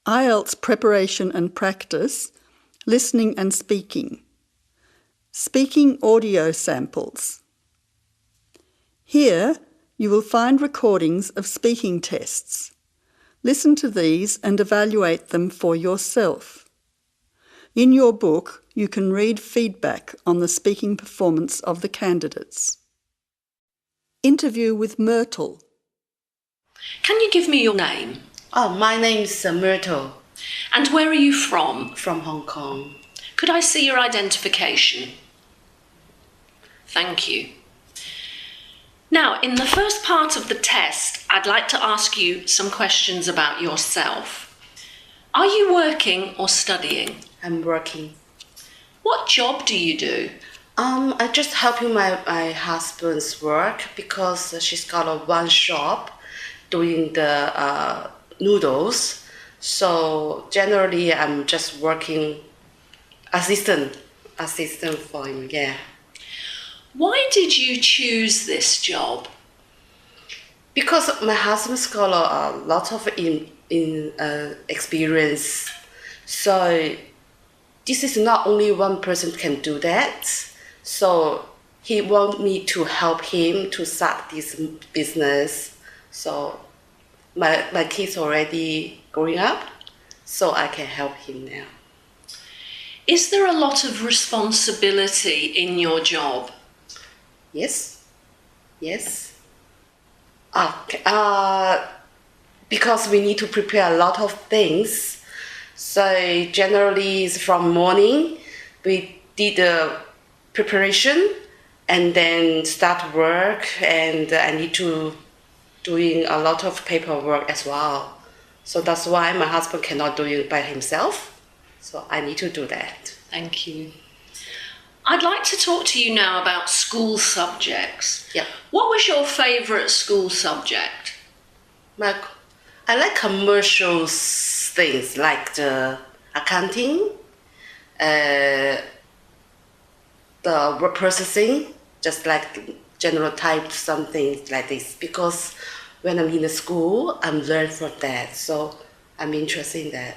IELTS preparation and practice, listening and speaking. Speaking audio samples. Here you will find recordings of speaking tests. Listen to these and evaluate them for yourself. In your book, you can read feedback on the speaking performance of the candidates. Interview with Myrtle. Can you give me your name? Oh, my name is Myrtle. And where are you from? From Hong Kong. Could I see your identification? Thank you. Now, in the first part of the test, I'd like to ask you some questions about yourself. Are you working or studying? I'm working. What job do you do? I just helping my husband's work because she's got one shop doing the noodles. So generally, I'm just working assistant for him. Yeah. Why did you choose this job? Because my husband's got a lot of experience. So this is not only one person can do that. So he want me to help him to start this business. So my kids already growing up, so I can help him now. Is there a lot of responsibility in your job? Yes. Okay. Because we need to prepare a lot of things. So generally, it's from morning we did the preparation and then start work, and I need to doing a lot of paperwork as well. So that's why my husband cannot do it by himself. So I need to do that. Thank you. I'd like to talk to you now about school subjects. Yeah. What was your favourite school subject? I like commercial things like the accounting, the word processing, just like general type something like this. Because when I'm in the school, I'm learning from that. So I'm interested in that.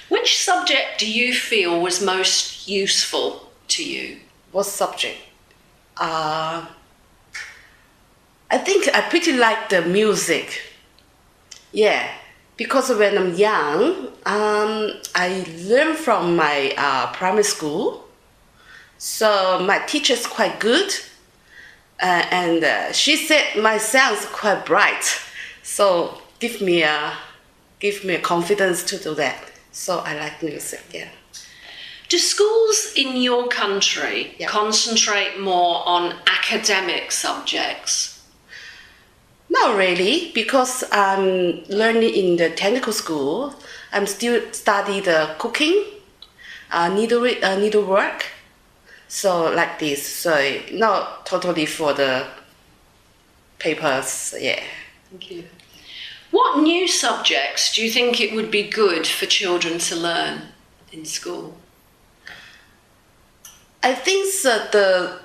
Which subject do you feel was most useful to you? What subject? I think I pretty like the music. Yeah, because when I'm young, I learned from my primary school. So my teacher's quite good, and she said my sound's quite bright. So give me a confidence to do that. So I like music. Yeah. Do schools in your country concentrate more on academic subjects? Not really, because I'm learning in the technical school. I'm still study the cooking, needlework. So like this. So not totally for the papers. Yeah. Thank you. What new subjects do you think it would be good for children to learn in school? I think the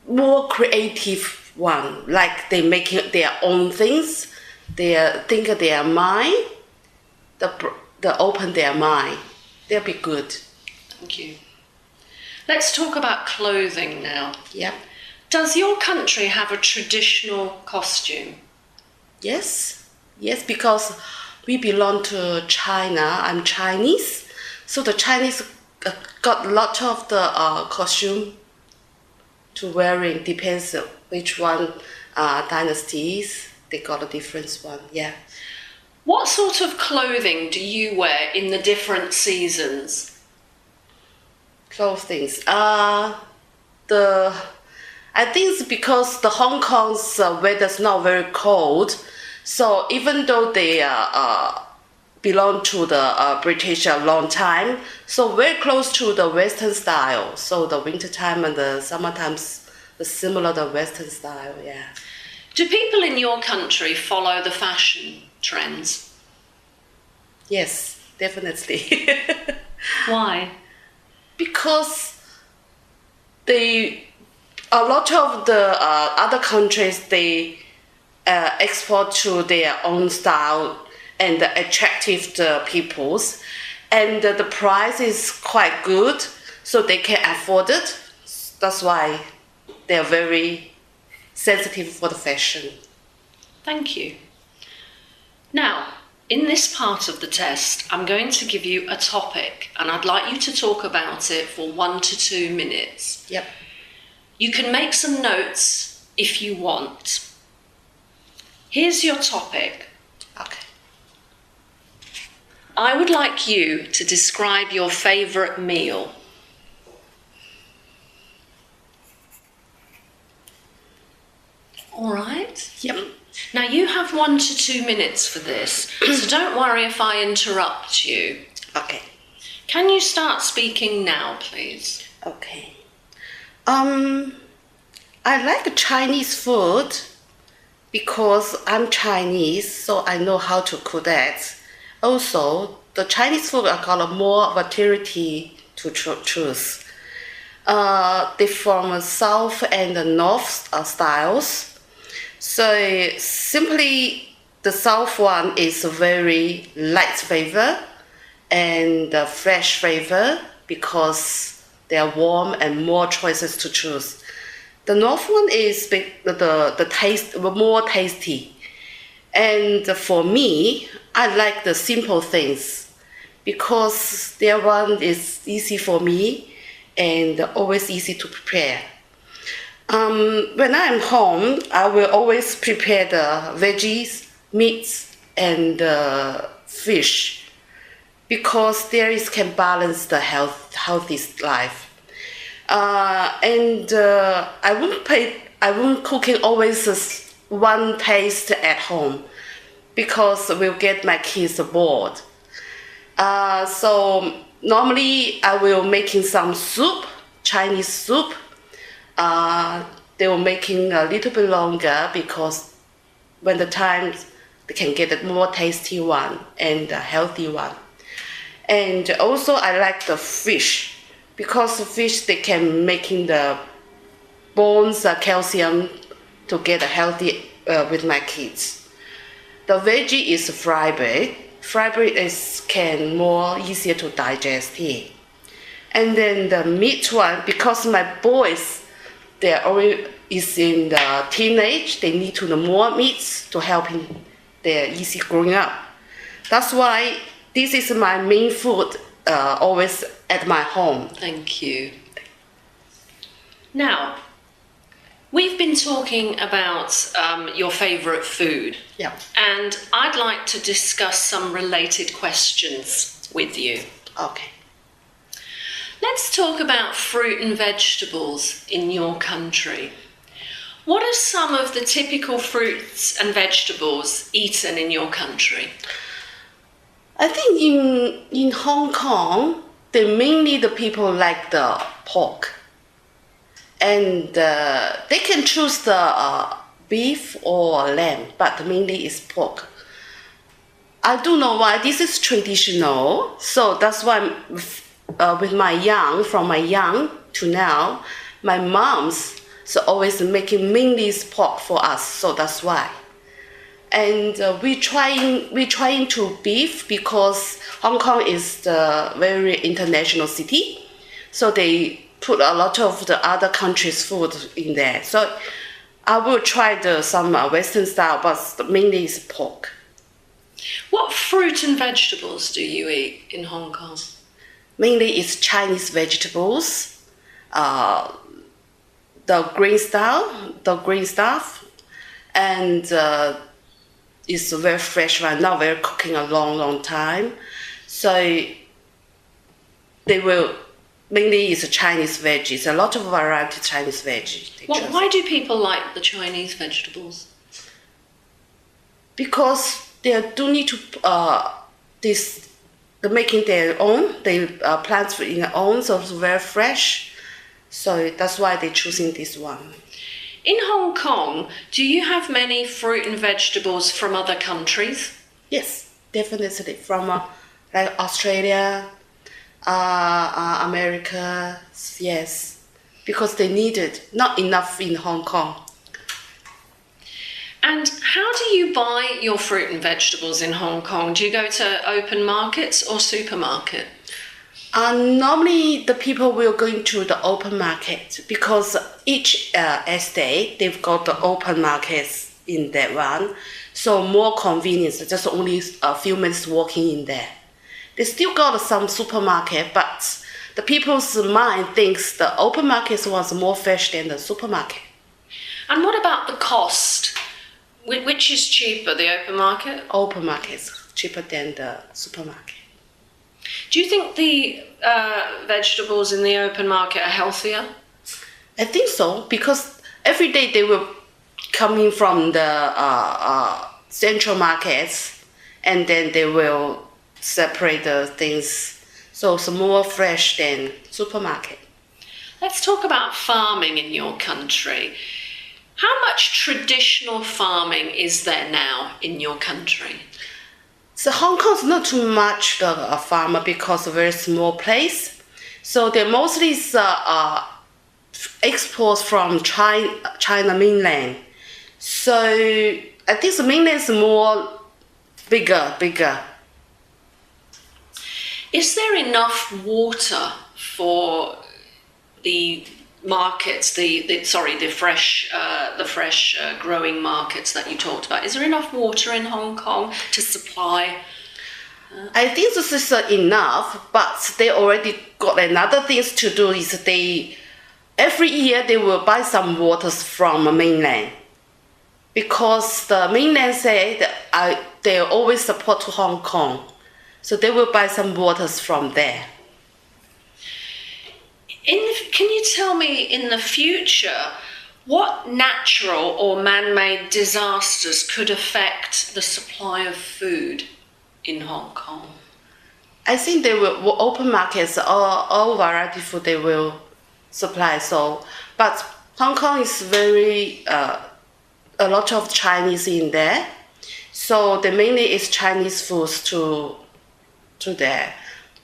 more creative one, like they making their own things, they think of their mind, they open their mind. They'll be good. Thank you. Let's talk about clothing now. Yeah. Does your country have a traditional costume? Yes, because we belong to China. I'm Chinese, so the Chinese got a lot of the costume to wearing. Depends which one dynasties. They got a different one. Yeah. What sort of clothing do you wear in the different seasons? Clothings. I think it's because the Hong Kong's weather's not very cold, so even though they belong to the British a long time, so very close to the Western style. So the winter time and the summer times, similar to Western style. Yeah. Do people in your country follow the fashion trends? Yes, definitely. Why? Because a lot of the other countries, they export to their own style, and attractive to peoples, and the price is quite good, so they can afford it. That's why they are very sensitive for the fashion. Thank you. Now, in this part of the test, I'm going to give you a topic and I'd like you to talk about it for 1 to 2 minutes. Yep. You can make some notes if you want. Here's your topic. Okay. I would like you to describe your favourite meal. All right? Yep. Now you have 1 to 2 minutes for this, so don't worry if I interrupt you. Okay. Can you start speaking now, please? Okay. I like Chinese food because I'm Chinese, so I know how to cook that. Also, the Chinese food I got more variety to choose. They from south and the north styles. So simply the south one is a very light flavor and fresh flavor because they are warm and more choices to choose. The north one is the taste more tasty. And for me, I like the simple things because their one is easy for me and always easy to prepare. When I'm home, I will always prepare the veggies, meats, and fish because there is can balance the healthy life. I won't cooking always one taste at home because we'll get my kids bored. So normally I will making some soup, Chinese soup. They were making a little bit longer because when the time they can get a more tasty one and a healthy one. And also I like the fish because the fish they can making the bones calcium to get a healthy with my kids. The veggie is fried bread. Fried bread is can more easier to digest here. And then the meat one because my boys they already is in the teenage, they need to know more meats to help in their easy growing up. That's why this is my main food always at my home. Thank you. Now, we've been talking about your favourite food. Yeah. And I'd like to discuss some related questions with you. Okay. Let's talk about fruit and vegetables in your country. What are some of the typical fruits and vegetables eaten in your country? I think in Hong Kong, mainly the people like the pork. And they can choose the beef or lamb, but mainly it's pork. I don't know why this is traditional, so that's why with my young, from my young to now, my mom's so always making mainly pork for us, so that's why. And we trying to beef because Hong Kong is the very international city, so they put a lot of the other countries' food in there. So I will try some Western style, but mainly it's pork. What fruit and vegetables do you eat in Hong Kong? Mainly it's Chinese vegetables, the green stuff, and it's very fresh one, not very cooking a long time. So they will, mainly it's a Chinese veggies, a lot of variety of Chinese veggies. Why do people like the Chinese vegetables? Because they do need to, they're making their own, they plant in their own, so it's very fresh. So that's why they're choosing this one. In Hong Kong, do you have many fruit and vegetables from other countries? Yes, definitely from like Australia, America, yes, because they need it, not enough in Hong Kong. And how do you buy your fruit and vegetables in Hong Kong? Do you go to open markets or supermarket? Normally, the people will go into the open market because each estate, they've got the open markets in that one. So more convenience, just only a few minutes walking in there. They still got some supermarket, but the people's mind thinks the open market was more fresh than the supermarket. And what about the cost? Which is cheaper, the open market? Open markets cheaper than the supermarket. Do you think the vegetables in the open market are healthier? I think so, because every day they will come in from the central markets, and then they will separate the things, so it's more fresh than supermarket. Let's talk about farming in your country. How much traditional farming is there now in your country? So Hong Kong's not too much a farmer because a very small place. So they mostly exports from China mainland. So I think the mainland is more bigger. Is there enough water for the markets, the fresh growing markets that you talked about? Is there enough water in Hong Kong to supply? I think this is enough, but they already got another things to do. Is every year they will buy some waters from mainland, because the mainland say that they always support Hong Kong, so they will buy some waters from there. Can you tell me, in the future, what natural or man-made disasters could affect the supply of food in Hong Kong? I think they will open markets, all variety food they will supply. So, but Hong Kong is very a lot of Chinese in there, so the mainly is Chinese foods to there.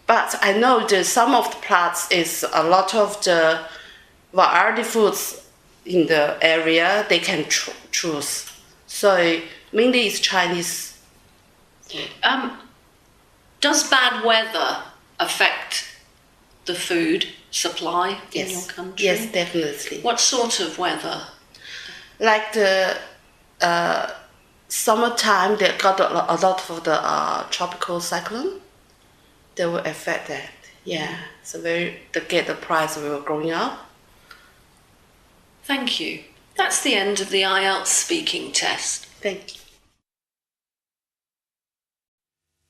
But I know that some of the plots is a lot of the variety foods in the area they can choose. So mainly it's Chinese. Does bad weather affect the food supply in your country? Yes, definitely. What sort of weather? Like the summertime, they got a lot of the tropical cyclone. They will affect that. Yeah, so the price will growing up. Thank you. That's the end of the IELTS speaking test. Thank you.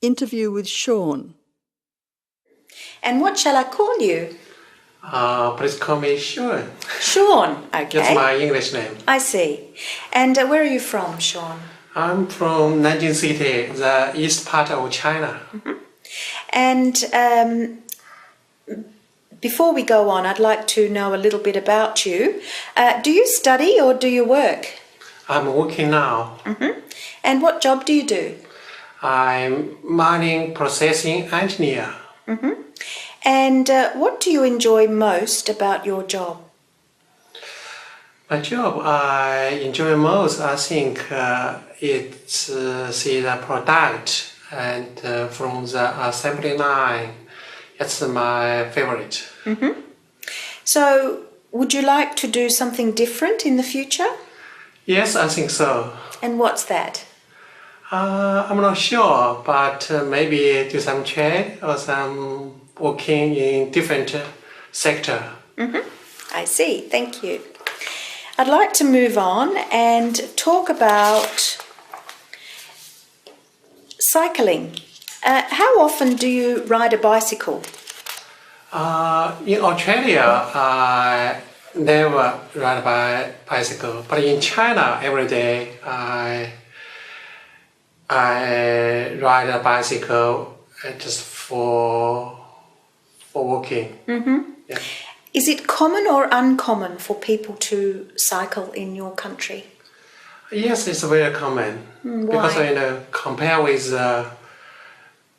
Interview with Sean. And what shall I call you? Please call me Sean. Sean, okay. That's my English name. I see. And where are you from, Sean? I'm from Nanjing City, the east part of China. Mm-hmm. And before we go on, I'd like to know a little bit about you. Do you study or do you work? I'm working now. Mm-hmm. And what job do you do? I'm mining processing engineer. Mm-hmm. And what do you enjoy most about your job? My job I enjoy most, I think, it's see the product and from the assembly line. It's my favorite. Mm-hmm. So, would you like to do something different in the future? Yes, I think so. And what's that? I'm not sure, but maybe do some trade or some working in different sector. Mm-hmm. I see. Thank you. I'd like to move on and talk about cycling. How often do you ride a bicycle? In Australia, I never ride a bicycle, but in China, every day I ride a bicycle just for walking. Mm-hmm. Yeah. Is it common or uncommon for people to cycle in your country? Yes, it's very common. Why? Because compare with a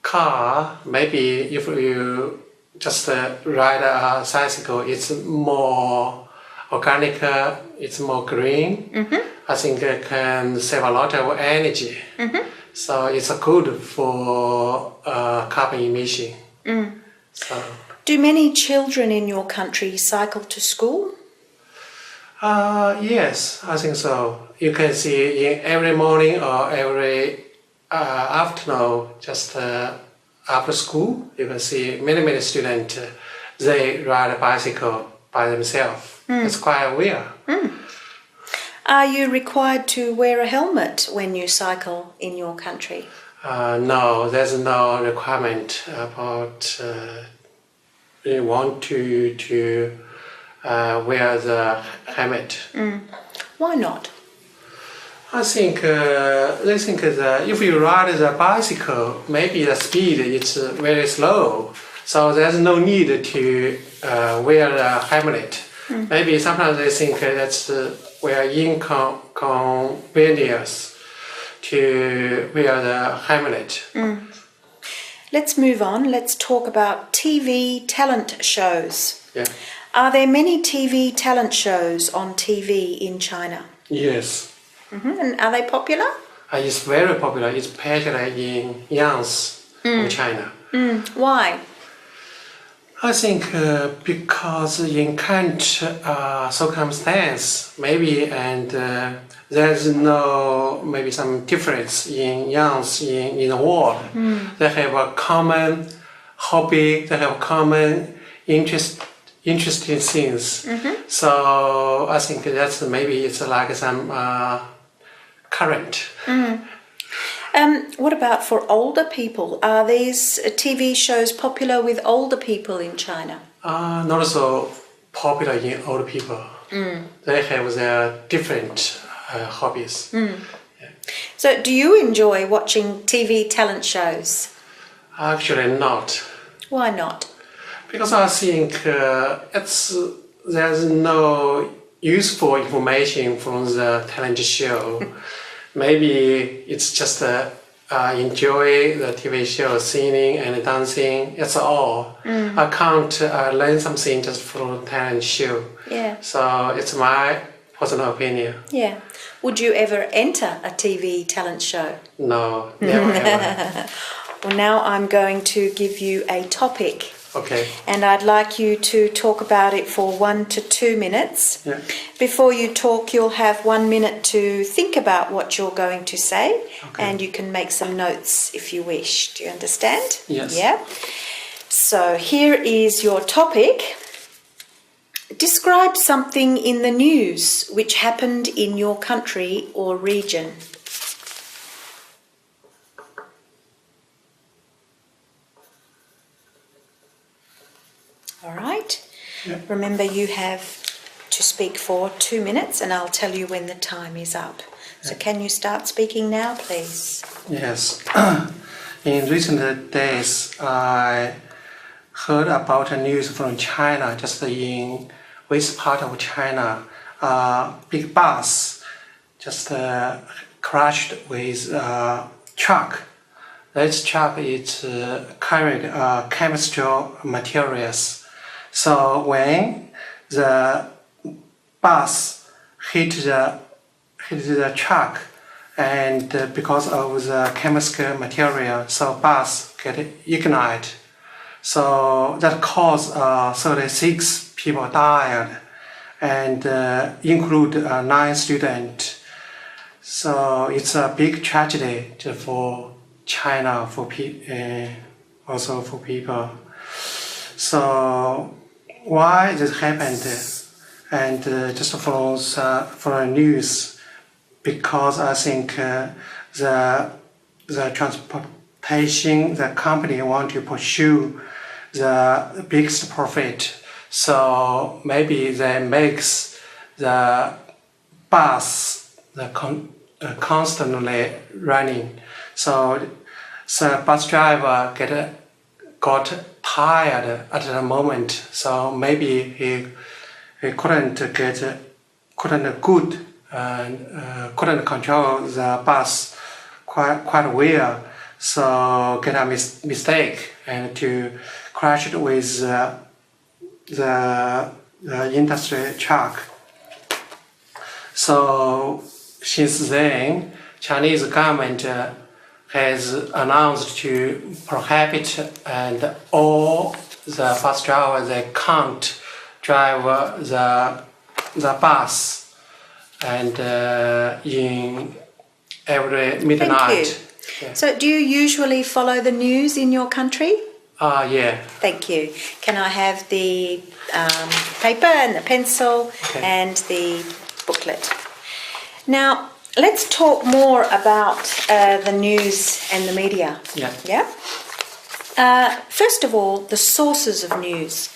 car, maybe if you just ride a bicycle, it's more organic, it's more green. Mm-hmm. I think it can save a lot of energy. So it's good for carbon emission. So, Do many children in your country cycle to school? yes, I think so. You can see in every morning or every afternoon, just after school, you can see many students, they ride a bicycle by themselves. It's quite weird. Are you required to wear a helmet when you cycle in your country? No, there's no requirement about we want to wear the helmet. Why not? I think they think that if you ride the bicycle, maybe the speed is very slow, so there's no need to wear the helmet. Maybe sometimes they think that's we are inconvenience to wear the helmet. Let's move on. Let's talk about TV talent shows. Yeah. Are there many TV talent shows on TV in China? Yes. And are they popular? It's very popular, especially in youngs of China. Why? I think because in current circumstance, maybe, and there's no maybe some difference in youngs in the world. They have a common hobby. They have common interesting things. So I think that's maybe it's like some current. What about for older people? Are these TV shows popular with older people in China? Not so popular in older people. They have their different hobbies. So do you enjoy watching TV talent shows? Actually not. Why not? Because I think there's no useful information from the talent show. Maybe it's just enjoy the TV show, singing and dancing. That's all. I can't learn something just from talent show. Yeah. So it's my personal opinion. Yeah. Would you ever enter a TV talent show? No, never ever. Well, now I'm going to give you a topic. Okay. And I'd like you to talk about it for 1 to 2 minutes. Yeah. Before you talk, you'll have 1 minute to think about what you're going to say, and you can make some notes if you wish. Do you understand? Yes. Yeah. So here is your topic. Describe something in the news which happened in your country or region. All right. Yeah. Remember, you have to speak for 2 minutes, and I'll tell you when the time is up. So can you start speaking now, please? Yes. In recent days, I heard about a news from China, just in west part of China, big bus just crashed with a truck. This truck is carrying chemical materials. So when the bus hit the truck, and because of the chemical material, so bus get ignited. So that caused 36 people died, and include 9 students. So it's a big tragedy for China, also for people. So why this happened? And just from the news, because I think the transportation, the company want to pursue the biggest profit. So maybe they makes the bus constantly running. So the bus driver got tired at the moment. So maybe he couldn't control the bus quite well. So get a mistake and to crash it with the industry truck. So since then, Chinese government has announced to prohibit and all the bus drivers they can't drive the bus and in every midnight. Thank you. So do you usually follow the news in your country? Yeah. Thank you. Can I have the paper and the pencil and the booklet? Now, let's talk more about the news and the media. Yeah. First of all, the sources of news.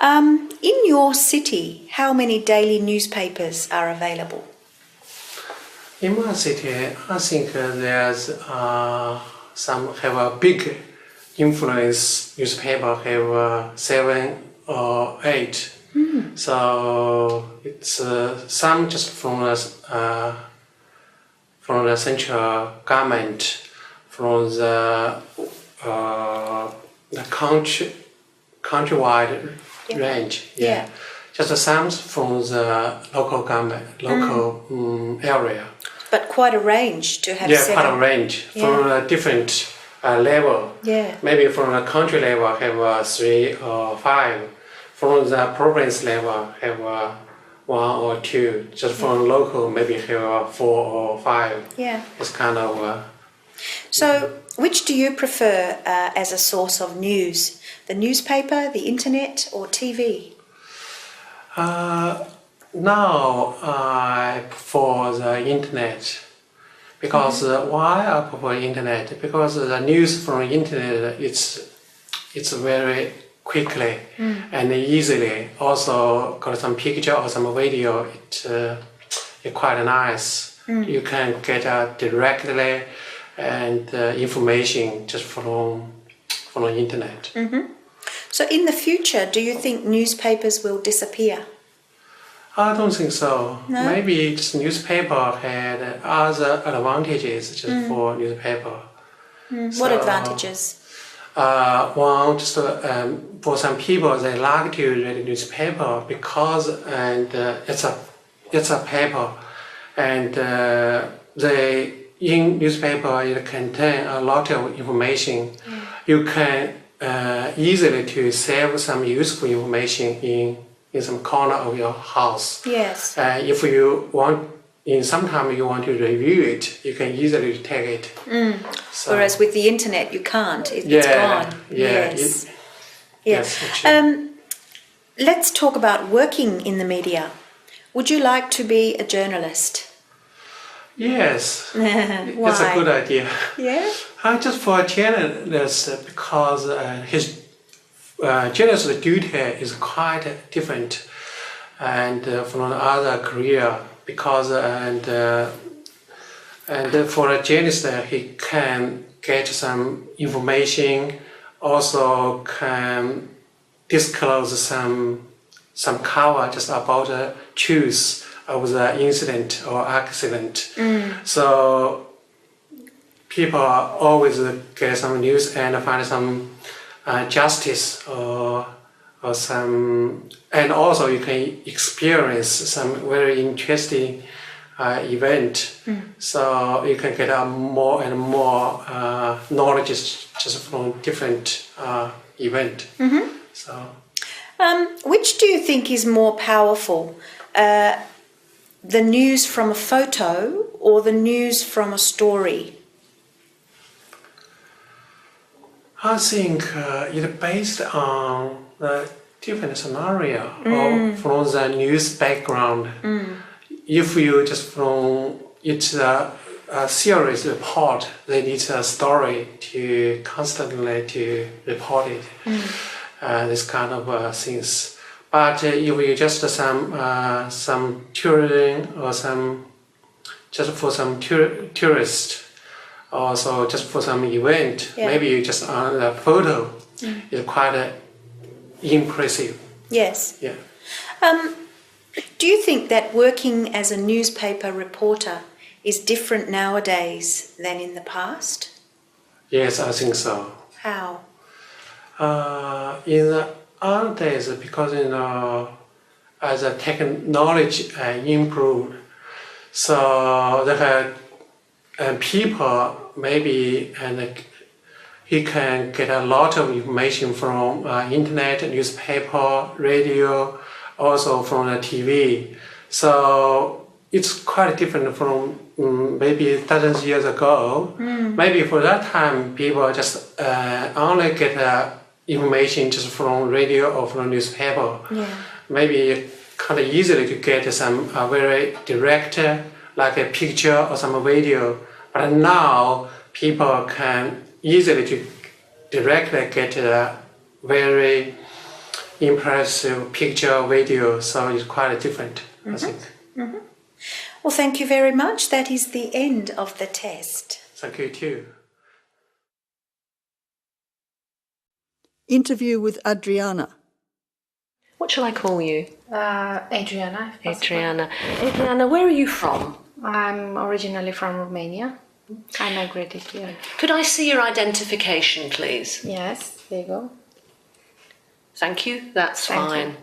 In your city, how many daily newspapers are available? In my city, I think there's some have a big influence. Newspaper have 7 or 8. So it's some just from the central government, from the countrywide range. Yeah. Just some from the local government, local area. But quite a range to have 7. Quite a range from a different level. Yeah. Maybe from the country level have 3 or 5. From the province level have 1 or 2. Just from local maybe have 4 or 5. Yeah. It's kind of. So, which do you prefer as a source of news? The newspaper, the internet, or TV? Now I prefer the internet. Because why I prefer internet? Because the news from internet it's very quickly and easily. Also got some picture or some video. It's quite nice. You can get directly and information just from the internet. So in the future, do you think newspapers will disappear? I don't think so. No? Maybe just newspaper had other advantages just for newspaper. What advantages? One, just for some people, they like to read newspaper because it's a paper, and they in newspaper it contain a lot of information. You can easily to save some useful information in some corner of your house. Yes. If you want, in some time you want to review it, you can easily take it. So, Whereas with the internet, you can't. It's gone. Yeah. Yes. Yes. Let's talk about working in the media. Would you like to be a journalist? Yes. Why? It's a good idea. Yeah. Just for a journalist, because his journalist duty is quite different and from other career, because and for a journalist he can get some information, also can disclose some cover just about the truth of the incident or accident. So people always get some news and find some justice or some, and also you can experience some very interesting event. So you can get more and more knowledge just from different event. So, which do you think is more powerful? The news from a photo or the news from a story? I think it's based on the different scenario or from the news background. If you just from it's a series report, they need a story to constantly to report it. This kind of things. But if you just some tourism or some just for some tourist. Also, just for some event, maybe you just on the photo, it's quite impressive. Yes. Yeah. Do you think that working as a newspaper reporter is different nowadays than in the past? Yes, I think so. How? In the old days, because as the technology improved, So people maybe he can get a lot of information from internet, newspaper, radio, also from the TV. So it's quite different from maybe dozens of years ago. Maybe for that time, people just only get information just from radio or from newspaper. Maybe kind of easily to get some very direct, like a picture or some video. But now people can easily to directly get a very impressive picture, video. So it's quite different, I think. Well, thank you very much. That is the end of the test. Thank you too. Interview with Adriana. What shall I call you? Adriana. if possible. Adriana. Adriana, where are you from? I'm originally from Romania. I migrated here. Could I see your identification, please? Yes, there you go. Thank you, that's Thank fine. you.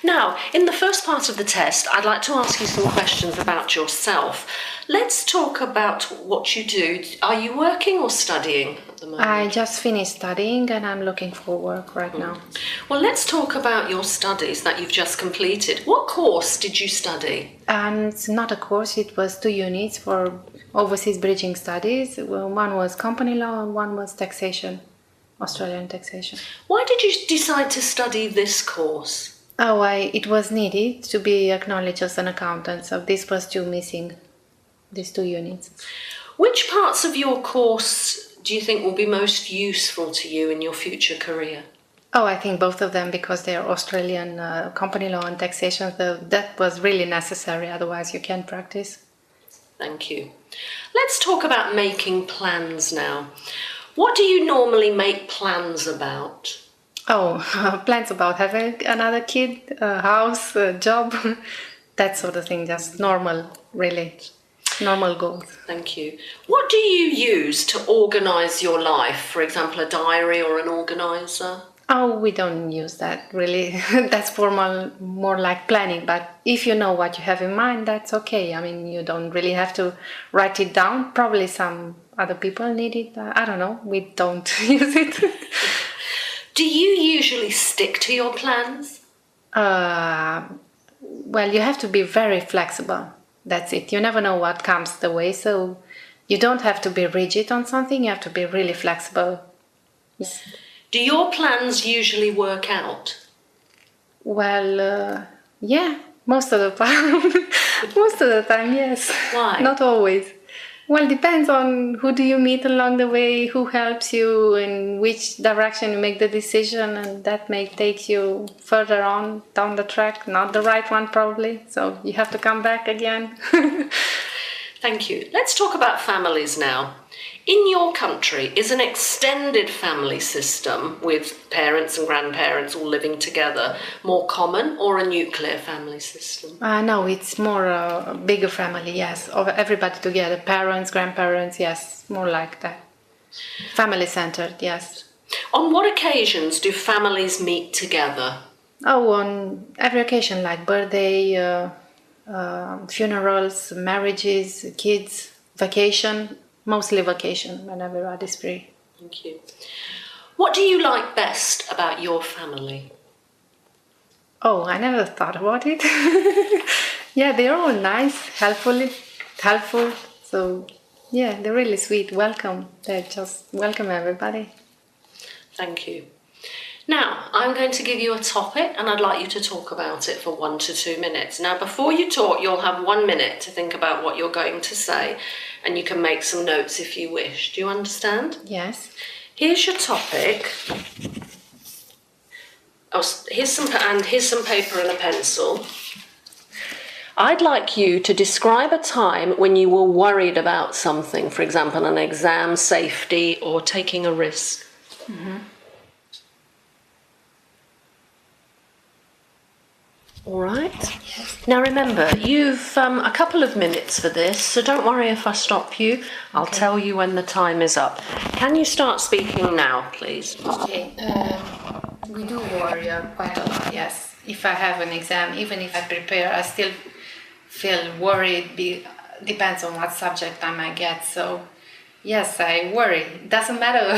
Now, in the first part of the test, I'd like to ask you some questions about yourself. Let's talk about what you do. Are you working or studying at the moment? I just finished studying and I'm looking for work right now. Well, let's talk about your studies that you've just completed. What course did you study? It's not a course, it was 2 units for overseas bridging studies. Well, one was company law and one was taxation, Australian taxation. Why did you decide to study this course? It was needed to be acknowledged as an accountant, so this was still missing, these 2 units. Which parts of your course do you think will be most useful to you in your future career? I think both of them, because they're Australian company law and taxation, so that was really necessary, otherwise you can't practice. Thank you. Let's talk about making plans now. What do you normally make plans about? Plans about having another kid, a house, a job, that sort of thing, just normal, really, normal goals. Thank you. What do you use to organise your life? For example, a diary or an organiser? We don't use that, really. That's formal, more like planning, but if you know what you have in mind, that's okay. I mean, you don't really have to write it down. Probably some other people need it. I don't know. We don't use it. Do you usually stick to your plans? Well, you have to be very flexible. That's it. You never know what comes the way, so you don't have to be rigid on something. You have to be really flexible. Yes. Do your plans usually work out? Well, yeah, most of the time. Most of the time, yes. Why? Not always. Well, depends on who do you meet along the way, who helps you, in which direction you make the decision, and that may take you further on down the track, not the right one probably, so you have to come back again. Thank you. Let's talk about families now. In your country, is an extended family system with parents and grandparents all living together more common, or a nuclear family system? No, it's more a bigger family, yes. Of everybody together, parents, grandparents, yes, more like that. Family-centered, yes. On what occasions do families meet together? On every occasion, like birthday, funerals, marriages, kids, vacation. Mostly vacation, when everybody's free. Thank you. What do you like best about your family? I never thought about it. Yeah, they're all nice, helpful. So, yeah, they're really sweet. Welcome. They just welcome everybody. Thank you. Now, I'm going to give you a topic and I'd like you to talk about it for 1 to 2 minutes. Now, before you talk, you'll have 1 minute to think about what you're going to say, and you can make some notes if you wish. Do you understand? Yes. Here's your topic. Here's some paper and a pencil. I'd like you to describe a time when you were worried about something, for example, an exam, safety, or taking a risk. Mm-hmm. All right. Yes. Now remember, you've a couple of minutes for this, so don't worry if I stop you. I'll tell you when the time is up. Can you start speaking now, please? Okay. We do worry quite a lot, yes. If I have an exam, even if I prepare, I still feel worried depends on what subject I might get. So yes, I worry. It doesn't matter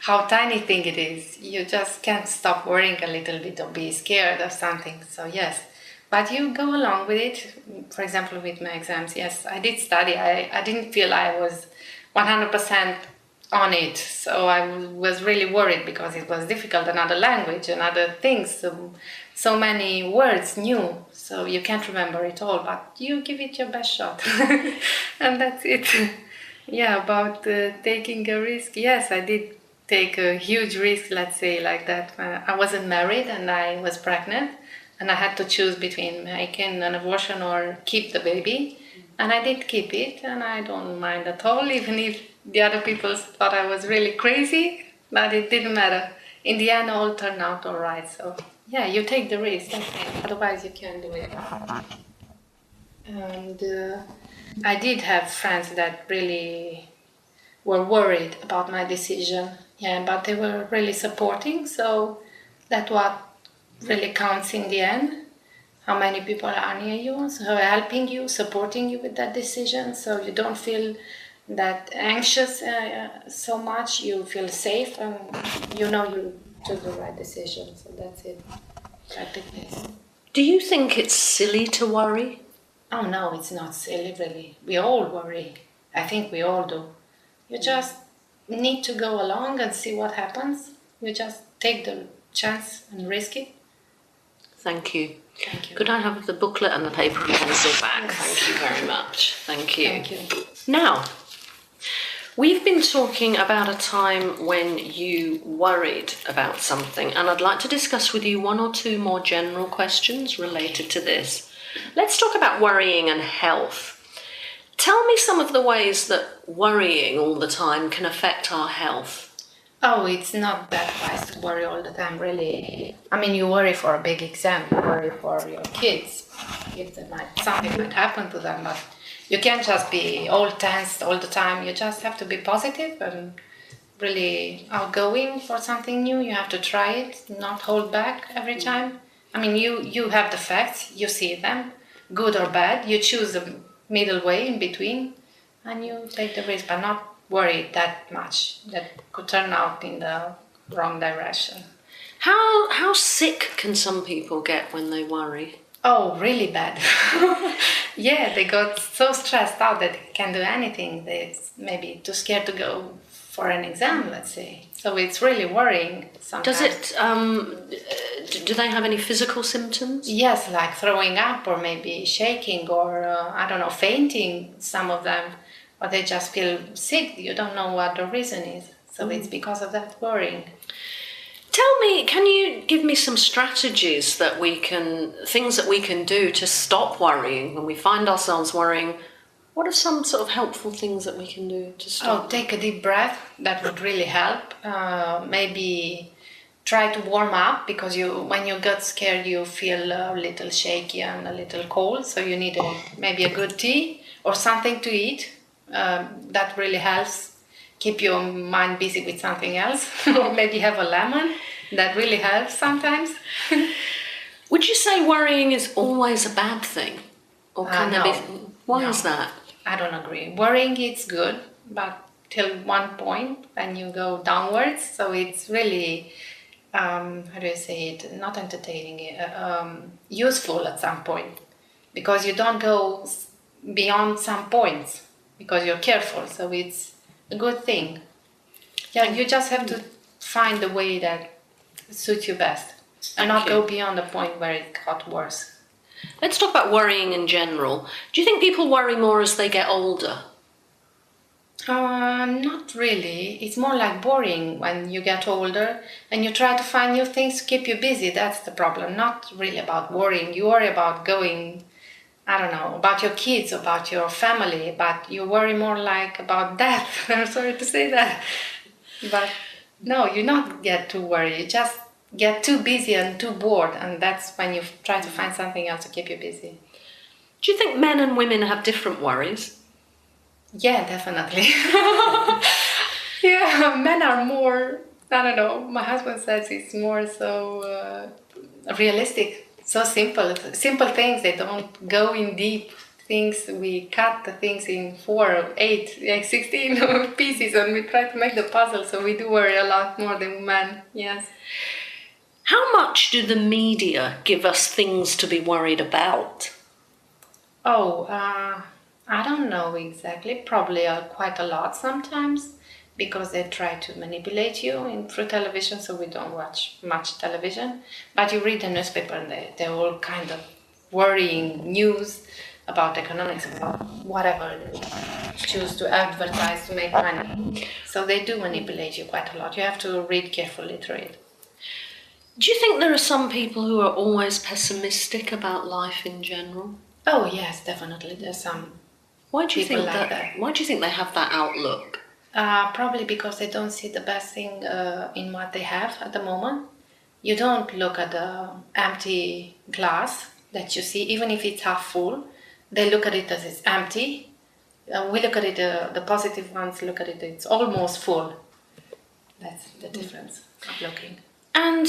how tiny thing it is. You just can't stop worrying a little bit or be scared of something. So yes, but you go along with it. For example, with my exams, yes, I did study. I didn't feel I was 100% on it. So I was really worried because it was difficult, another language, and other things. So many words new. So you can't remember it all, but you give it your best shot. And that's it. Yeah, about taking a risk. Yes, I did take a huge risk, let's say like that. I wasn't married and I was pregnant and I had to choose between making an abortion or keep the baby. And I did keep it and I don't mind at all, even if the other people thought I was really crazy, but it didn't matter. In the end, all turned out all right. So yeah, you take the risk, I think. Otherwise you can't do it. And I did have friends that really were worried about my decision, yeah, but they were really supporting, so that's what really counts in the end. How many people are near you, so helping you, supporting you with that decision, so you don't feel that anxious so much, you feel safe and you know you took the right decision, so that's it, practically. Do you think it's silly to worry? Oh no, it's not silly really. We all worry. I think we all do. You just need to go along and see what happens. You just take the chance and risk it. Thank you. Thank you. Could I have the booklet and the paper and pencil back? Yes. Thank you very much. Thank you. Thank you. Now, we've been talking about a time when you worried about something, and I'd like to discuss with you one or two more general questions related to this. Let's talk about worrying and health. Tell me some of the ways that worrying all the time can affect our health. Oh, it's not that wise to worry all the time, really. I mean, you worry for a big exam, you worry for your kids. If something might happen to them, but you can't just be all tense all the time. You just have to be positive and really outgoing for something new. You have to try it, not hold back every time. I mean, you have the facts, you see them, good or bad. You choose the middle way in between, and you take the risk, but not worry that much. That could turn out in the wrong direction. How sick can some people get when they worry? Oh, really bad. Yeah, they got so stressed out that they can't do anything. They're maybe too scared to go for an exam, let's say. So it's really worrying sometimes. Does it, do they have any physical symptoms? Yes, like throwing up or maybe shaking or, I don't know, fainting, some of them. Or they just feel sick. You don't know what the reason is. So it's because of that worrying. Tell me, can you give me some strategies things that we can do to stop worrying when we find ourselves worrying? What are some sort of helpful things that we can do to stop? Oh, take a deep breath. That would really help. Maybe try to warm up because when you get scared, you feel a little shaky and a little cold. So you need maybe a good tea or something to eat. That really helps. Keep your mind busy with something else. Or maybe have a lemon. That really helps sometimes. Would you say worrying is always a bad thing? Or can there no. be... Why is that? I don't agree. Worrying is good, but till one point when you go downwards. So it's really, how do you say it? Not entertaining, useful at some point. Because you don't go beyond some points. Because you're careful. So it's a good thing. Yeah, you just have to find the way that suits you best. And not go beyond the point where it got worse. Let's talk about worrying in general. Do you think people worry more as they get older? Not really. It's more like boring when you get older and you try to find new things to keep you busy. That's the problem. Not really about worrying. You worry about going, I don't know, about your kids, about your family, but you worry more like about death. I'm sorry to say that. But no, you not get too worried. You just get too busy and too bored, and that's when you try to find something else to keep you busy. Do you think men and women have different worries? Yeah, definitely. Yeah, men are more, I don't know, my husband says it's more so realistic, so simple things. They don't go in deep things, we cut the things in 4, 8, 16 pieces, and we try to make the puzzle. So we do worry a lot more than men. Yes. How much do the media give us things to be worried about? Oh, I don't know exactly. Probably quite a lot sometimes, because they try to manipulate you through television, so we don't watch much television. But you read the newspaper and they're all kind of worrying news about economics, about whatever they choose to advertise to make money. So they do manipulate you quite a lot. You have to read carefully through it. Do you think there are some people who are always pessimistic about life in general? Oh yes, definitely. There's some. Why do you people think like that? Why do you think they have that outlook? Probably because they don't see the best thing in what they have at the moment. You don't look at the empty glass that you see, even if it's half full. They look at it as it's empty. We look at it, the positive ones look at it, it's almost full. That's the difference of looking. And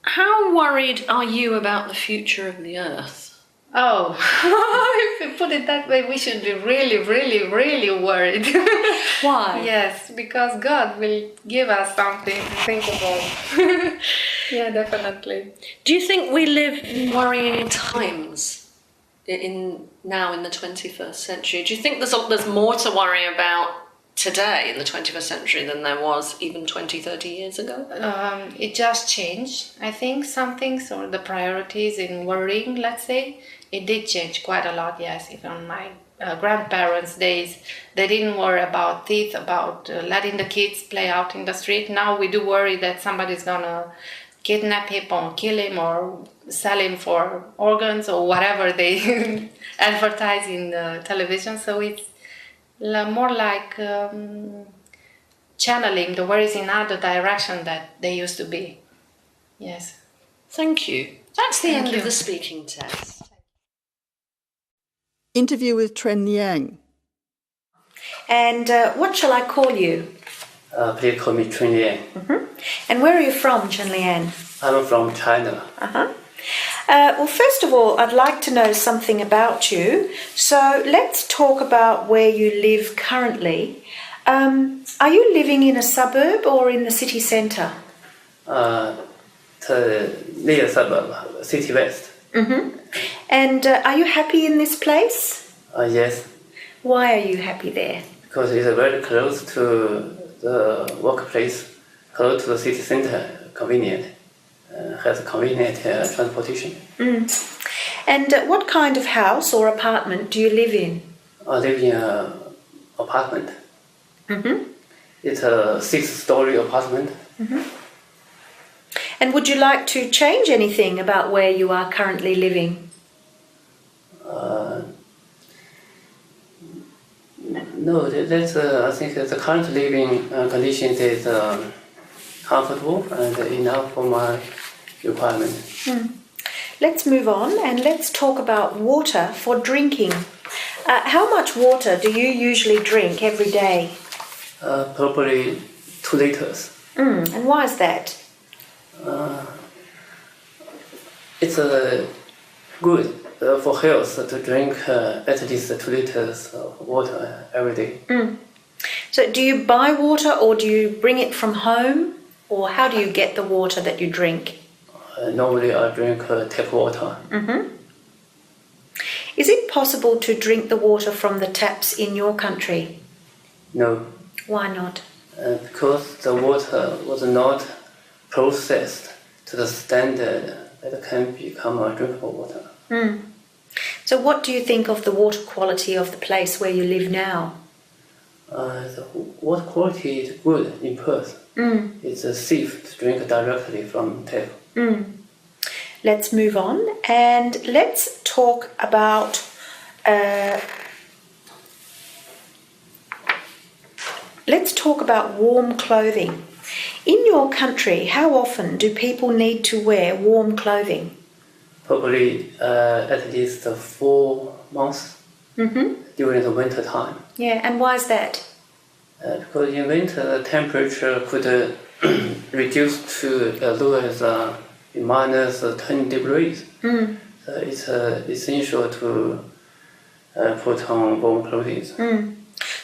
how worried are you about the future of the Earth? Oh, if you put it that way, we should be really, really, really worried. Why? Yes, because God will give us something to think about. Yeah, definitely. Do you think we live in worrying times now in the 21st century? Do you think there's more to worry about today in the 21st century than there was even 20, 30 years ago? It just changed, I think, some things, or the priorities in worrying, let's say. It did change quite a lot, yes. Even my grandparents' days, they didn't worry about thieves, about letting the kids play out in the street. Now we do worry that somebody's gonna kidnap him or kill him or sell him for organs or whatever they advertise in the television. So it's more like channeling the worries in other direction that they used to be. Yes. Thank you. That's the end you. of the speaking test. Interview with Tren Liang. And what shall I call you? Please call me Tren Liang. And where are you from, Chen Lian? I'm from China. Well, first of all, I'd like to know something about you. So let's talk about where you live currently. Are you living in a suburb or in the city centre? Near suburb, City West. And are you happy in this place? Yes, Why are you happy there? because it's very close to the workplace, close to the city center, convenient, has convenient transportation. And what kind of house or apartment do you live in? I live in an apartment. It's a 6-story apartment. And would you like to change anything about where you are currently living? No, that's I think the current living conditions is comfortable and enough for my requirement. Let's move on and let's talk about water for drinking. How much water do you usually drink every day? Probably 2 liters. And why is that? It's good for health to drink at least 2 liters of water every day. So do you buy water or do you bring it from home? Or how do you get the water that you drink? Normally I drink tap water. Is it possible to drink the water from the taps in your country? No, Why not? because the water was not processed to the standard that can become a drinkable water. So what do you think of the water quality of the place where you live now? The water quality is good in Perth. It's safe to drink directly from tap. Let's move on and let's talk about warm clothing. In your country, how often do people need to wear warm clothing? Probably at least 4 months during the winter time. Yeah, and why is that? Because in winter the temperature could reduce to as low as minus 10 degrees. So it's essential to put on warm clothes.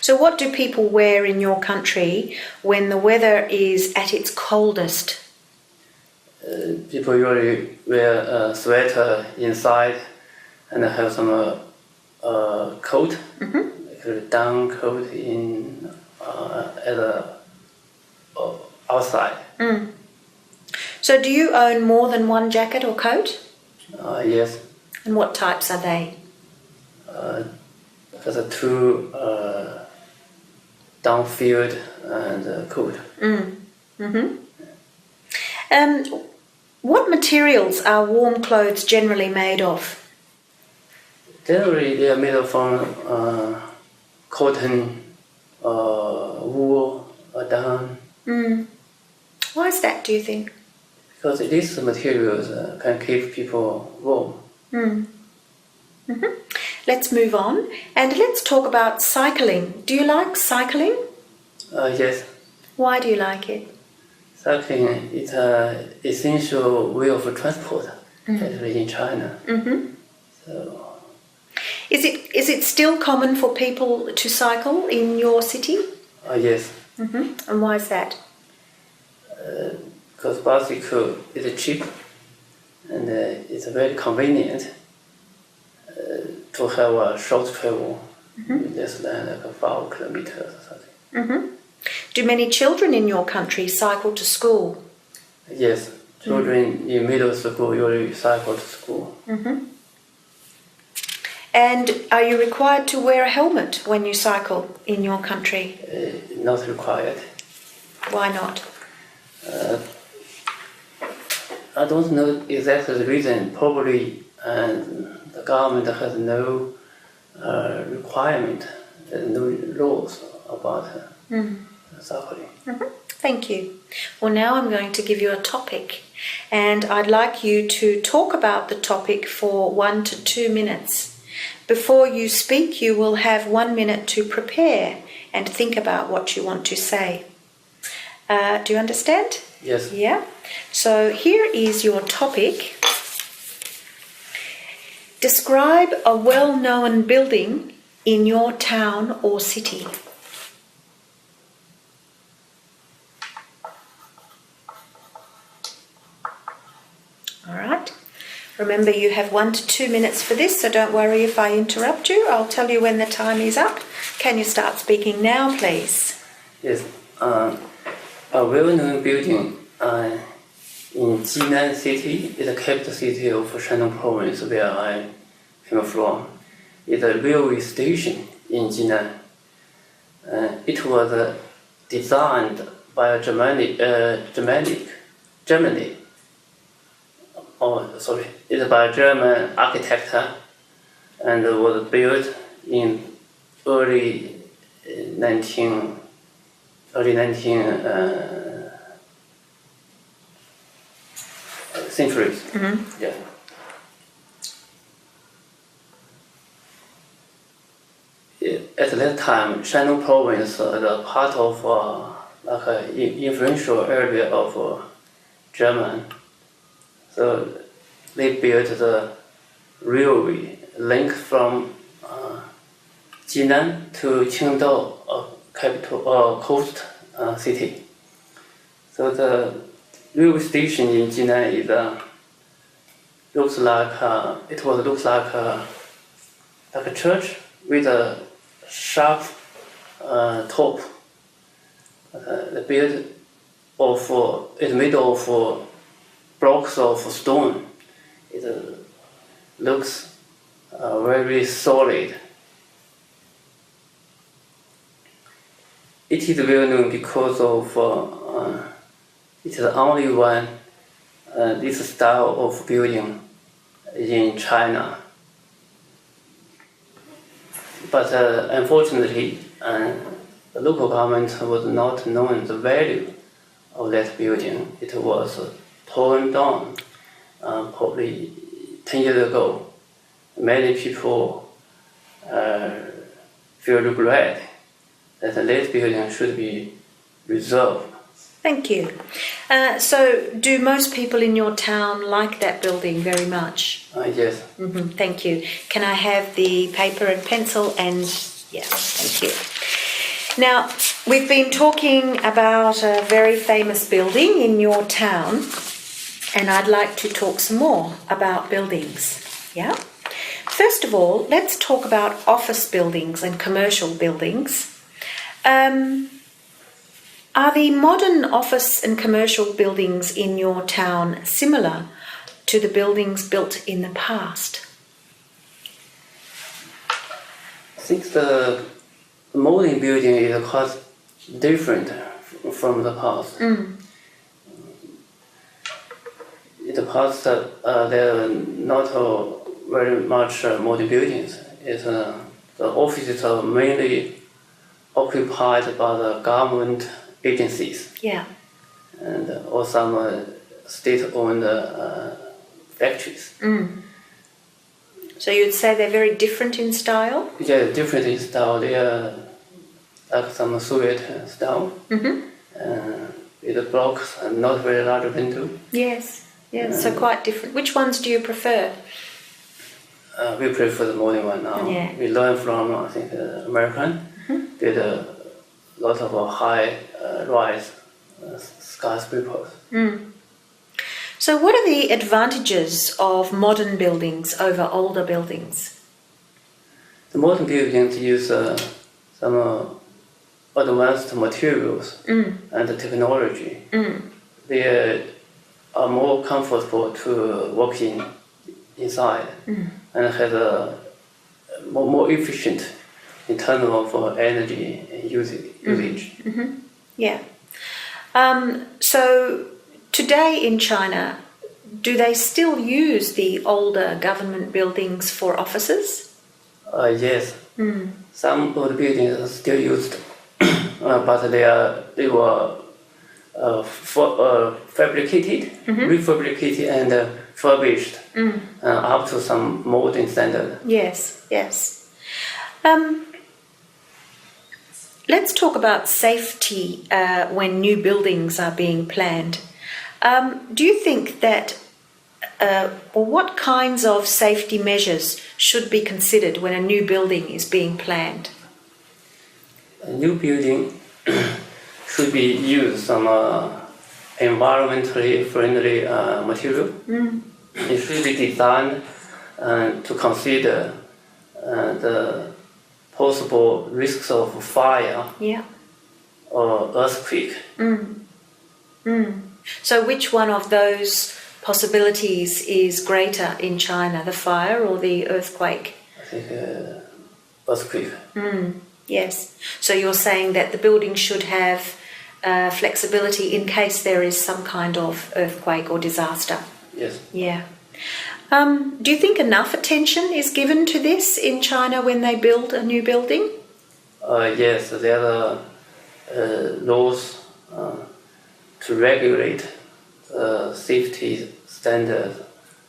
So what do people wear in your country when the weather is at its coldest? People usually wear a sweater inside and have some coat, like a down coat at the outside. So do you own more than one jacket or coat? Yes. And what types are they? There's two downfield and coat. What materials are warm clothes generally made of? Generally, they are made from cotton, wool, or down. Why is that, do you think? Because these materials can keep people warm. Let's move on and let's talk about cycling. Do you like cycling? Yes. Why do you like it? Cycling is an essential way of transport, especially in China. So, Is it still common for people to cycle in your city? yes. And why is that? Because bicycle is cheap and it's very convenient to have a short travel, less than like 5 kilometers or something. Do many children in your country cycle to school? Yes, children in middle school usually cycle to school. And are you required to wear a helmet when you cycle in your country? Not required. Why not? I don't know exactly the reason. Probably the government has no requirement, no rules about cycling. Thank you. Well, now I'm going to give you a topic, and I'd like you to talk about the topic for 1 to 2 minutes. Before you speak, you will have 1 minute to prepare and think about what you want to say. Do you understand? Yes. Yeah. So here is your topic. Describe a well-known building in your town or city. All right. Remember, you have 1 to 2 minutes for this, so don't worry if I interrupt you. I'll tell you when the time is up. Can you start speaking now, please? Yes. A well-known building in Jinan City is the capital city of Shandong Province, where I came from. It's a railway station in Jinan. It was designed by a Germany. It's by a German architect and was built in early 19 centuries. Yeah. At that time, Shandong Province was a part of like an influential area of German. So they built the railway link from Jinan to Qingdao, capital coast city. So the railway station in Jinan looks like a church with a sharp top. It's made of blocks of stone. It looks very solid. It is well known because of it is the only one this style of building in China. But unfortunately, the local government was not knowing the value of that building. It was torn down probably 10 years ago. Many people feel regret that this building should be reserved. Thank you. So, do most people in your town like that building very much? Yes. Thank you. Can I have the paper and pencil? And yeah, thank you. Now, we've been talking about a very famous building in your town, and I'd like to talk some more about buildings. Yeah? First of all, let's talk about office buildings and commercial buildings. Are the modern office and commercial buildings in your town similar to the buildings built in the past? I think the modern building is quite different from the past. In the past, there are not very much modern buildings. The offices are mainly occupied by the government agencies. Yeah. And or some state-owned factories. So you'd say they're very different in style? Yeah, different in style. They are like some Soviet style. With the blocks and not very large window. Yes, so quite different. Which ones do you prefer? We prefer the modern one now. Yeah. We learn from, I think, American. Did a lot of high-rise skyscrapers. So what are the advantages of modern buildings over older buildings? The modern buildings use some advanced materials and technology. They are more comfortable to work inside and has a more efficient in terms of energy usage. Yeah. So today in China, do they still use the older government buildings for offices? Yes. Some of the buildings are still used, but they were fabricated, refabricated, and furbished up to some modern standard. Yes. Let's talk about safety when new buildings are being planned. Do you think that, or what kinds of safety measures should be considered when a new building is being planned? A new building should be used some environmentally friendly material. It should be designed to consider the possible risks of fire or earthquake. So which one of those possibilities is greater in China, the fire or the earthquake? I think earthquake. Yes. So you're saying that the building should have flexibility in case there is some kind of earthquake or disaster? Yes. Yeah. Do you think enough attention is given to this in China when they build a new building? Yes, there are laws to regulate the safety standards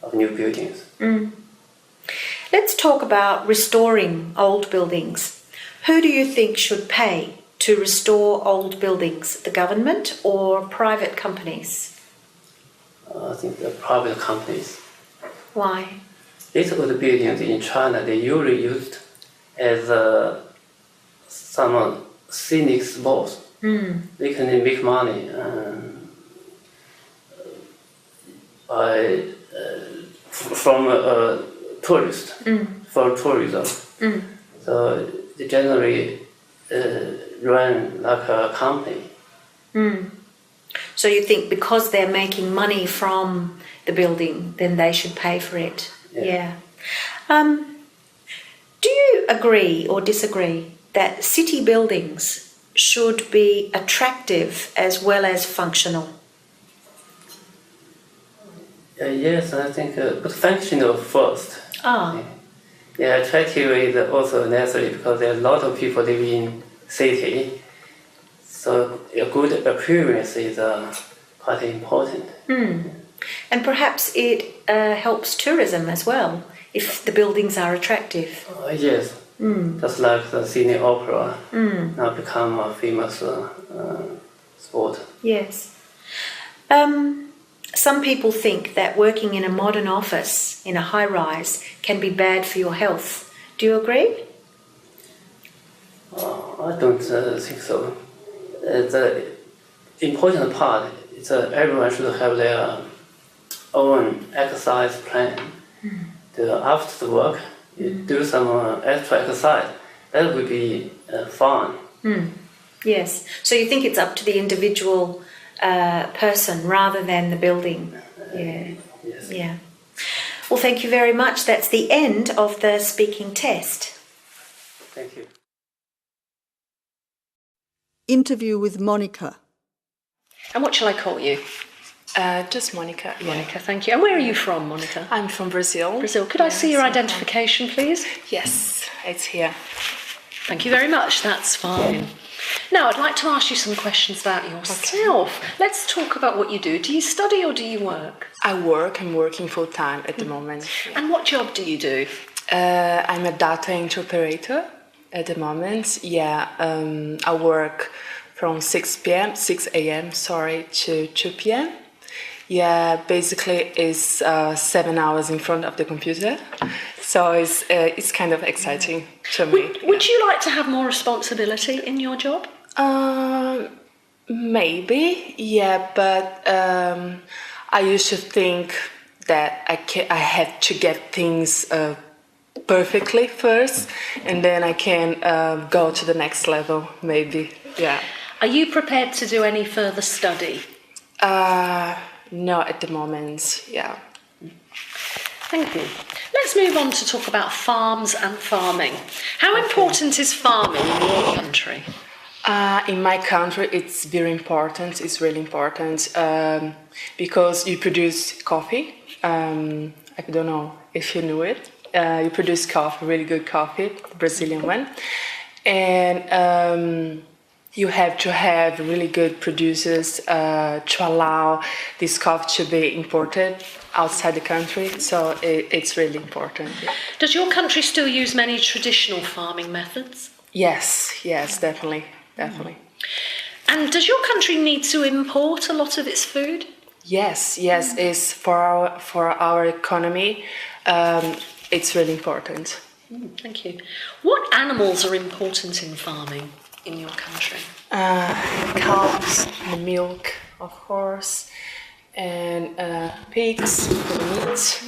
of new buildings. Let's talk about restoring old buildings. Who do you think should pay to restore old buildings, the government or private companies? I think the private companies. Why? These old buildings in China, they usually used as some scenic spots. They can make money from tourists, for tourism. So they generally run like a company. So you think because they're making money from the building, then they should pay for it? Yeah. Do you agree or disagree that city buildings should be attractive as well as functional? Yes, I think but functional first. Yeah, attractive is also necessary because there are a lot of people living in city. So a good appearance is quite important. And perhaps it helps tourism as well, if the buildings are attractive. Yes, just like the Sydney Opera now become a famous sport. Yes. Some people think that working in a modern office in a high-rise can be bad for your health. Do you agree? I don't think so. The important part is everyone should have their own exercise plan. After the work, you do some extra exercise. That would be fun. Yes. So you think it's up to the individual person rather than the building? Yeah. Yes. Yeah. Well, thank you very much. That's the end of the speaking test. Thank you. Interview with Monica. And what shall I call you? Just Monica. Yeah. Monica, thank you. And where are you from, Monica? I'm from Brazil. Brazil. Could I see your identification, please? Yes, it's here. Thank you very much. That's fine. Now, I'd like to ask you some questions about yourself. Let's talk about what you do. Do you study or do you work? I'm working full time at the moment. And what job do you do? I'm a data entry operator at the moment. Yeah, I work from 6 a.m. to 2 p.m. Yeah, basically it's 7 hours in front of the computer. So it's kind of exciting to me. Would you like to have more responsibility in your job? Maybe, yeah, but I used to think that I have to get things perfectly first, and then I can go to the next level, maybe, yeah. Are you prepared to do any further study? No, at the moment, yeah. Thank you. Let's move on to talk about farms and farming. How important is farming in your country? In my country, it's very important. It's really important because you produce coffee. I don't know if you knew it. You produce coffee, really good coffee, Brazilian one. And you have to have really good producers to allow this coffee to be imported outside the country. So it's really important. Does your country still use many traditional farming methods? Yes, definitely. And does your country need to import a lot of its food? Yes, it's for our economy. It's really important. Thank you. What animals are important in farming in your country? Cows, the milk, of course, and pigs for the meat.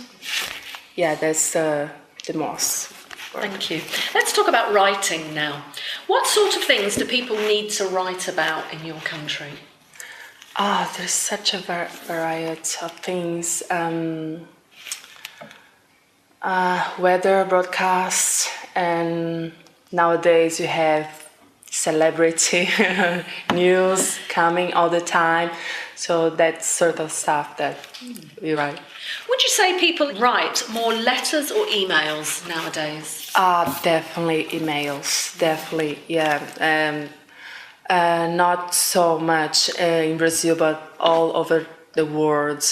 Yeah, that's the most. Thank you. Let's talk about writing now. What sort of things do people need to write about in your country? There's such a variety of things. Weather broadcasts, and nowadays you have celebrity news coming all the time. So that's sort of stuff that we write. Would you say people write more letters or emails nowadays? Definitely emails. Definitely, yeah. Not so much in Brazil, but all over the world.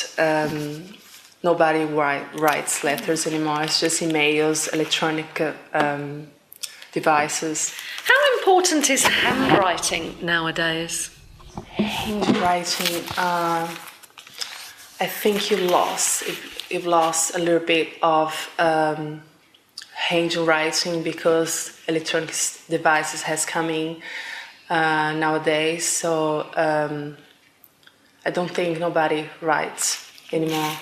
Nobody writes letters anymore. It's just emails, electronic devices. How important is handwriting nowadays? Handwriting, I think you've lost a little bit of handwriting because electronic devices has come in nowadays. So I don't think nobody writes anymore.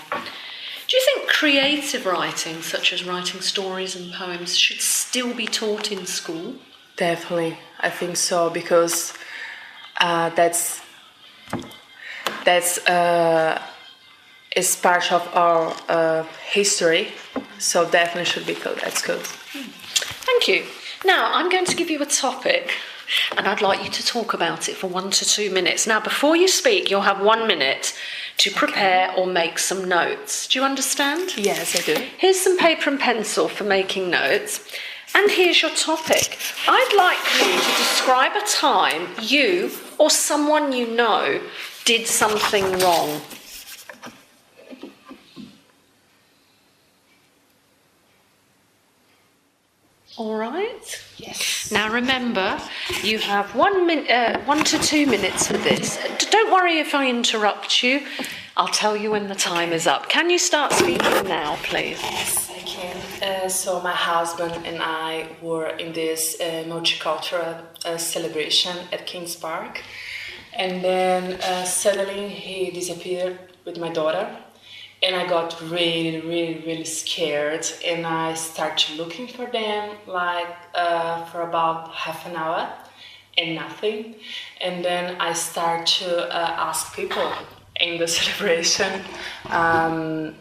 Do you think creative writing, such as writing stories and poems, should still be taught in school? Definitely, I think so, because that's is part of our history, so definitely should be good. That's good. Thank you. Now I'm going to give you a topic, and I'd like you to talk about it for 1 to 2 minutes. Now, before you speak, you'll have 1 minute to prepare or make some notes. Do you understand? Yes, I do. Here's some paper and pencil for making notes. And here's your topic. I'd like you to describe a time you or someone you know did something wrong. All right? Yes. Now remember, you have 1 to 2 minutes for this. Don't don't worry if I interrupt you. I'll tell you when the time is up. Can you start speaking now, please? Yes, I can. So my husband and I were in this multicultural celebration at Kings Park, and then suddenly he disappeared with my daughter, and I got really scared, and I started looking for them for about half an hour, and nothing, and then I start to ask people in the celebration, have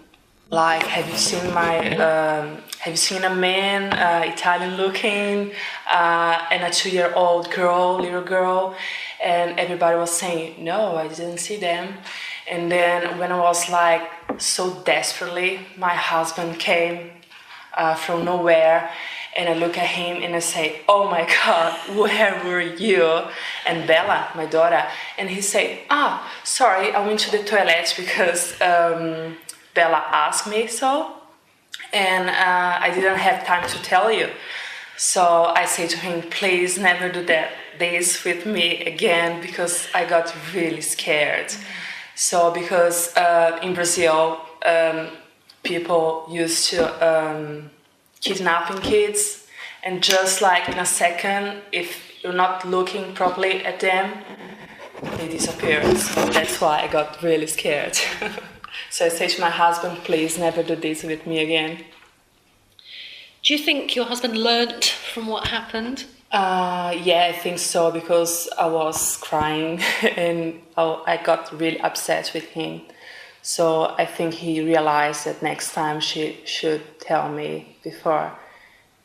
you seen a man, Italian looking, and a 2-year-old little girl, and everybody was saying, no, I didn't see them. And then when I was so desperately, my husband came from nowhere, and I look at him and I say, oh my God, where were you? And Bella, my daughter, and he said, sorry, I went to the toilet because Bella asked me so, and I didn't have time to tell you. So I say to him, please never do this with me again, because I got really scared. So because in Brazil, people used to kidnapping kids, and just in a second, if you're not looking properly at them, they disappear. So that's why I got really scared. So I say to my husband, please never do this with me again. Do you think your husband learnt from what happened? Yeah, I think so, because I was crying and I got really upset with him. So I think he realized that next time she should tell me before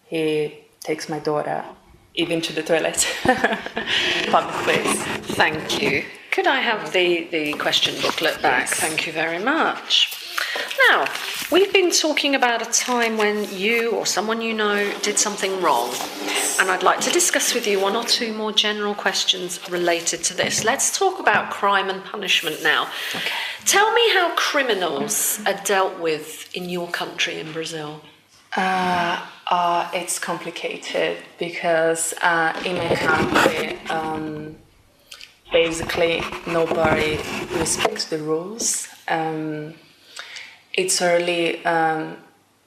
he takes my daughter even to the toilet. Public place. Thank you. Could I have the question booklet back? Yes. Thank you very much. Now, we've been talking about a time when you or someone you know did something wrong. And I'd like to discuss with you one or two more general questions related to this. Let's talk about crime and punishment now. Okay. Tell me how criminals are dealt with in your country, in Brazil. It's complicated because in my country, basically nobody respects the rules. It's really,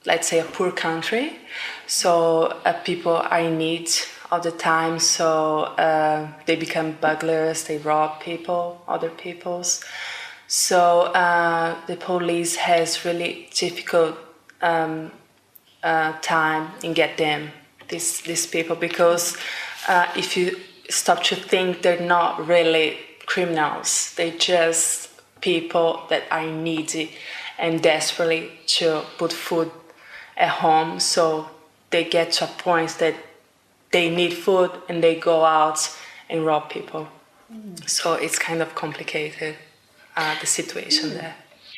let's say, a poor country, so people are in need all the time, so they become burglars, they rob other people's. So the police has really difficult time in get them, these people, because if you stop to think, they're not really criminals, they're just people that are needy and desperately to put food at home, so they get to a point that they need food and they go out and rob people. So it's kind of complicated, the situation there.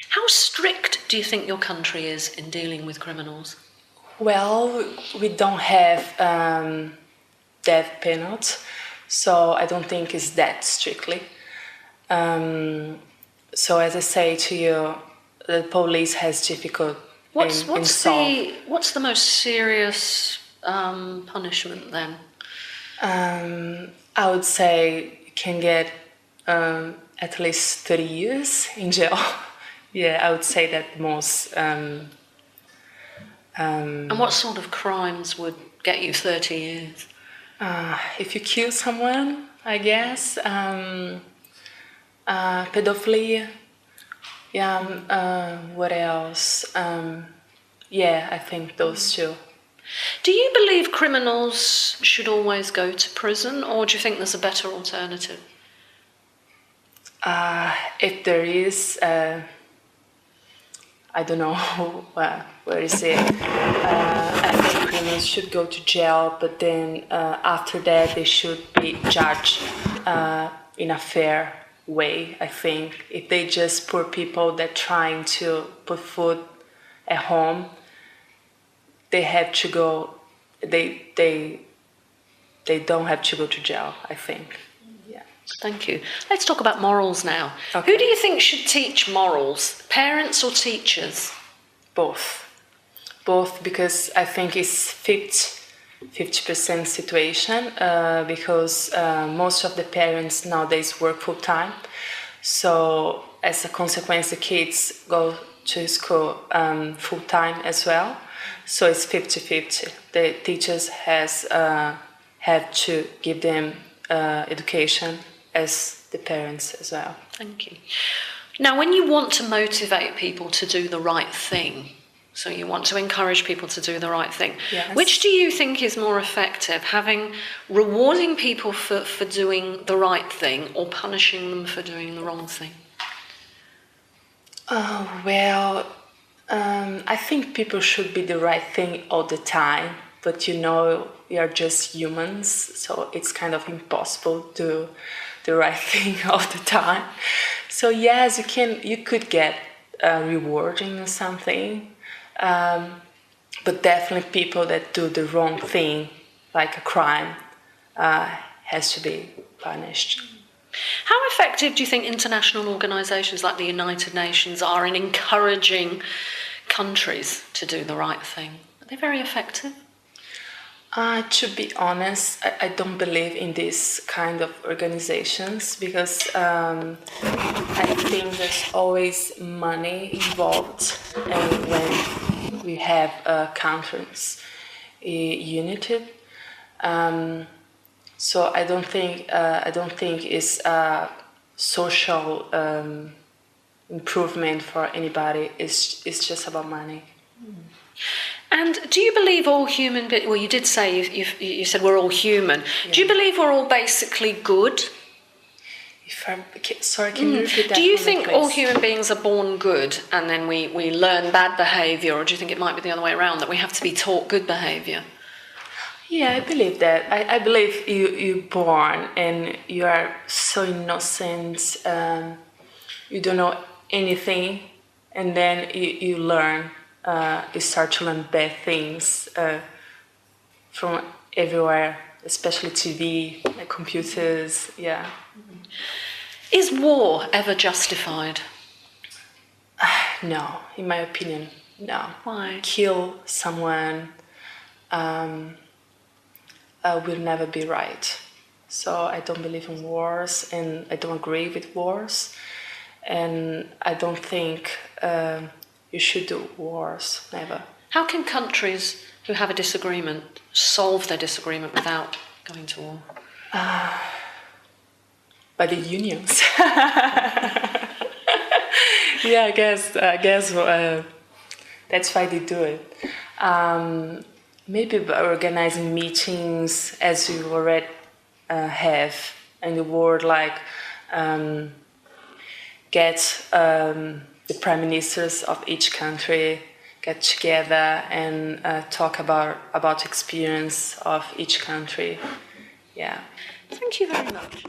How strict do you think your country is in dealing with criminals? Well, we don't have death penalty, so I don't think it's that strictly. So as I say to you, the police has difficult What's the most serious punishment then? I would say you can get at least 30 years in jail. Yeah, I would say that most. And what sort of crimes would get you 30 years? If you kill someone, I guess. Pedophilia. Yeah, what else? Yeah, I think those two. Do you believe criminals should always go to prison, or do you think there's a better alternative? If there is, I don't know where is it. I think criminals should go to jail, but then after that they should be judged in a fair way. I think if they just poor people that trying to put food at home, they have to go. They don't have to go to jail, I think. Yeah. Thank you. Let's talk about morals now. Okay. Who do you think should teach morals, parents or teachers? Both, because I think it's 50% situation, because most of the parents nowadays work full time, So as a consequence, the kids go to school full time as well. So it's 50-50. The teachers have to give them education as the parents as well. Thank you. Now, when you want to motivate people to do the right thing, so you want to encourage people to do the right thing, Yes. which do you think is more effective, rewarding people for doing the right thing or punishing them for doing the wrong thing? Well, I think people should be the right thing all the time, but we are just humans, so it's kind of impossible to do the right thing all the time. So yes, you could get rewarding or something, but definitely people that do the wrong thing, like a crime, has to be punished. How effective do you think international organisations like the United Nations are in encouraging countries to do the right thing? Are they very effective? To be honest, I don't believe in this kind of organizations because I think there's always money involved, and when we have countries united, so I don't think it's a social improvement for anybody. It's just about money. And do you believe all human beings, well, you did say, you said we're all human. Yeah. Do you believe we're all basically good? Sorry, can you repeat that? Do you think all human beings are born good and then we learn bad behaviour, or do you think it might be the other way around, that we have to be taught good behaviour? Yeah, I believe that. I believe you're born and you are so innocent, you don't know anything, and then you learn. You start to learn bad things from everywhere, especially TV, like computers, yeah. Is war ever justified? No, in my opinion, no. Why? Kill someone will never be right. So I don't believe in wars, and I don't agree with wars, and I don't think you should do wars, never. How can countries who have a disagreement solve their disagreement without going to war? By the unions. Yeah, I guess that's why they do it. Maybe by organizing meetings, as we already have in the world, like get the prime ministers of each country get together and talk about experience of each country. Yeah. Thank you very much.